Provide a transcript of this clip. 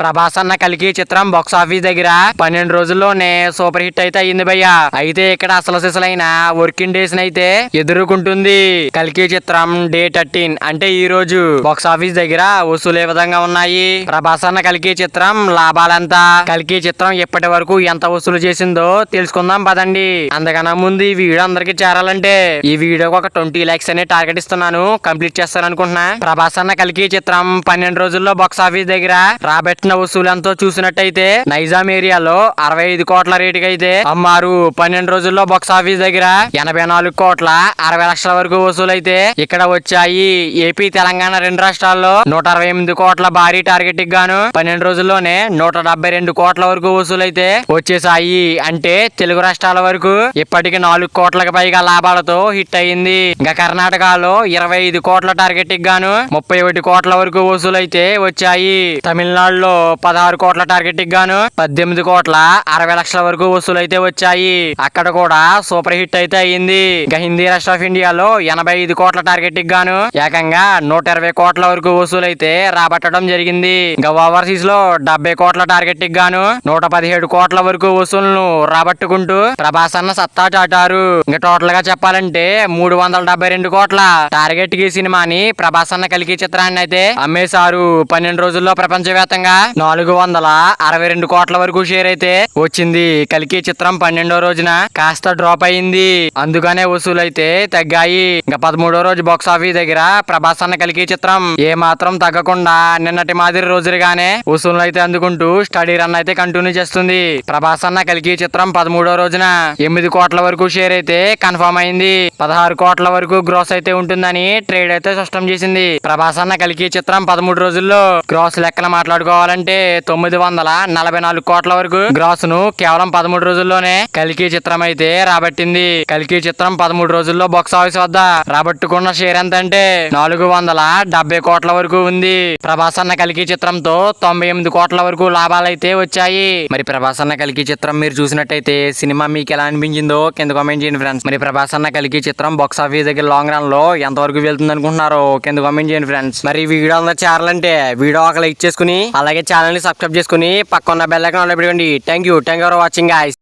ప్రభాస్ అన్న కలికి చిత్రం బాక్స్ ఆఫీస్ దగ్గర 12 రోజుల్లోనే సూపర్ హిట్ అయితే అయింది భయ్య. అయితే ఇక్కడ అసలు సిసలైన వర్కింగ్ డేస్ అయితే ఎదుర్కొంటుంది. కలికి చిత్రం డే 13 అంటే ఈ రోజు బాక్స్ ఆఫీస్ దగ్గర వసూలు ఏ విధంగా ఉన్నాయి, ప్రభాస్ అన్న కలికి చిత్రం లాభాలంతా, కలికి చిత్రం ఇప్పటి వరకు ఎంత వసూలు చేసిందో తెలుసుకుందాం పదండి. అందుకన్నా ముందు ఈ వీడియో అందరికి చేరాలంటే ఈ వీడియోకి ఒక 20 lakhs అనే టార్గెట్ ఇస్తున్నాను, కంప్లీట్ చేస్తాను అనుకుంటున్నా. ప్రభాస్ అన్న కలికి చిత్రం 12 రోజుల్లో బాక్స్ ఆఫీస్ దగ్గర రాబెట్టిన వసూలు ఎంతో చూసినట్టయితే నైజాం ఏరియాలో 65 కోట్ల రేటుకి అయితే అమ్మారు. 12 రోజుల్లో బాక్స్ ఆఫీస్ దగ్గర 84 కోట్ల 60 లక్షల వరకు వసూలు అయితే ఇక్కడ వచ్చాయి. ఏపీ తెలంగాణ రెండు రాష్ట్రాల్లో 168 కోట్ల భారీ టార్గెట్ గాను 12 రోజుల్లోనే 172 కోట్ల వరకు వసూలు అయితే వచ్చేసాయి. అంటే తెలుగు రాష్ట్రాల వరకు ఇప్పటికి 4 కోట్లకు పైగా లాభాలతో హిట్ అయింది. ఇంకా కర్ణాటకలో 25 కోట్ల టార్గెట్ గాను 31 కోట్ల వరకు వసూలు అయితే వచ్చాయి. తమిళనాడులో 16 కోట్ల టార్గెట్ గాను 18 కోట్ల 60 లక్షల వరకు వసూలు అయితే వచ్చాయి. అక్కడ కూడా సూపర్ హిట్ అయితే అయింది. ఇంకా హిందీ రాష్ట్ర ఆఫ్ ఇండియాలో 85 కోట్ల టార్గెట్ గాను ఏకంగా 120 కోట్ల వరకు వసూలు అయితే రాబట్టడం జరిగింది. ఇంకా ఓవర్సీస్ లో 70 కోట్ల టార్గెట్ గాను 117 కోట్ల వరకు వసూలును రాబట్టుకుంటూ ప్రభాస్ అన్న సత్తా చాటారు. ఇంకా టోటల్ గా చెప్పాలంటే 372 కోట్ల టార్గెట్ కి సినిమాని ప్రభాస్ అన్న కలికి చిత్రాన్ని అయితే అమ్మేశారు. 12 రోజుల్లో ప్రపంచవ్యాప్తంగా 462 కోట్ల వరకు షేర్ అయితే వచ్చింది. కలికి చిత్రం 12వ రోజున కాస్త డ్రాప్ అయింది, అందుకనే వసూలు అయితే తగ్గాయి. ఇంకా 13వ రోజు బాక్స్ ఆఫీస్ దగ్గర ప్రభాస్ అన్న కలికి చిత్రం ఏ మాత్రం తగ్గకుండా నిన్నటి మాదిరి రోజులుగానే వసూలు అయితే అందుకుంటూ స్టడీ రన్ అయితే కంటిన్యూ చేస్తుంది. ప్రభాస్ అన్న కలికి చిత్రం 13వ రోజున 8 కోట్ల వరకు షేర్ అయితే కన్ఫర్మ్ అయింది. 16 కోట్ల వరకు గ్రోస్ అయితే ఉంటుందని ట్రేడ్ అయితే స్పష్టం చేసింది. ప్రభాస్ అన్న కలికి చిత్రం 13 రోజుల్లో గ్రాస్ లెక్కన మాట్లాడుకోవాలంటే 944 కోట్ల వరకు గ్రాస్ ను కేవలం 13 రోజుల్లోనే కలికి చిత్రం అయితే రాబట్టింది. కలికి చిత్రం 13 రోజుల్లో బాక్స్ ఆఫీస్ వద్ద రాబట్టుకున్న షేర్ ఎంత అంటే 470 కోట్ల వరకు ఉంది. ప్రభాస్ అన్న కలికి చిత్రంతో 98 కోట్ల వరకు లాభాలైతే వచ్చాయి. మరి ప్రభాస్ అన్న కలికి చిత్రం మీరు చూసినట్టయితే సినిమా మీకు ఎలా అనిపించిందో కింద కామెంట్ చేయండి ఫ్రెండ్స్. మరి ప్రభాస్ అన్న కలికి చిత్రం బాక్స్ ఆఫీస్ దగ్గర లాంగ్ రన్ లో ఎంత వరకు వెళ్తుంది అనుకుంటున్నారో కింద కామెంట్ చేయండి ఫ్రెండ్స్. మరి వీడియో అందరూ చేరాలంటే వీడియో ఒక లైక్ చేసుకుని అలాగే ఛానల్ ని సబ్స్క్రైబ్ చేసుకుని పక్కన బెల్ ఐకాన్ ఆన్ లో పెట్టుకోండి. Thank you for watching guys.